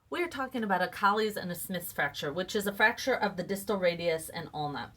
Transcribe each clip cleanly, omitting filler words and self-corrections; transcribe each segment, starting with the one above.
We're talking about a Colles and a Smith's fracture, which is a fracture of the distal radius and ulna.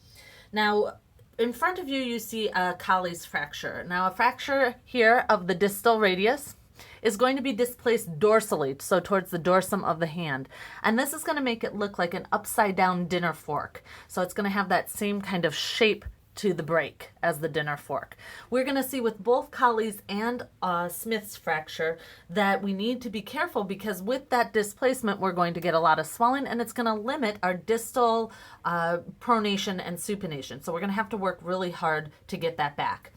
Now, in front of you, you see a Colles fracture. Now, a fracture here of the distal radius is going to be displaced dorsally, so towards the dorsum of the hand. And this is going to make it look like an upside down dinner fork. So it's going to have that same kind of shape to the break as the dinner fork. We're going to see with both Colles and Smith's fracture that we need to be careful, because with that displacement we're going to get a lot of swelling, and it's going to limit our distal pronation and supination. So we're going to have to work really hard to get that back.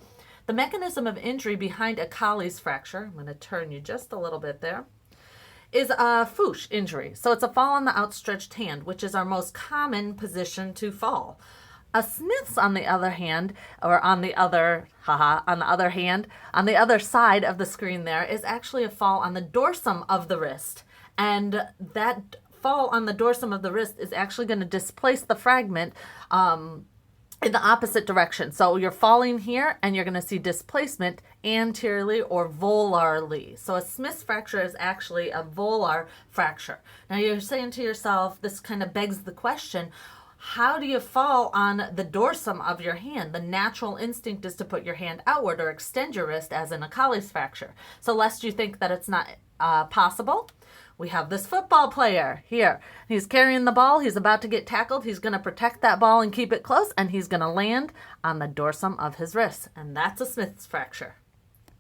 The mechanism of injury behind a Colles fracture, I'm going to turn you just a little bit there, is a fouche injury. So it's a fall on the outstretched hand, which is our most common position to fall. A Smith's, on the other hand, or on the other side of the screen there, is actually a fall on the dorsum of the wrist. And that fall on the dorsum of the wrist is actually going to displace the fragment in the opposite direction. So you're falling here and you're going to see displacement anteriorly or volarly. So a Smith's fracture is actually a volar fracture. Now you're saying to yourself, this kind of begs the question, how do you fall on the dorsum of your hand? The natural instinct is to put your hand outward or extend your wrist, as in a Colles fracture. So lest you think that it's not possible, we have this football player here. He's carrying the ball. He's about to get tackled. He's going to protect that ball and keep it close, and he's going to land on the dorsum of his wrist. And that's a Smith's fracture.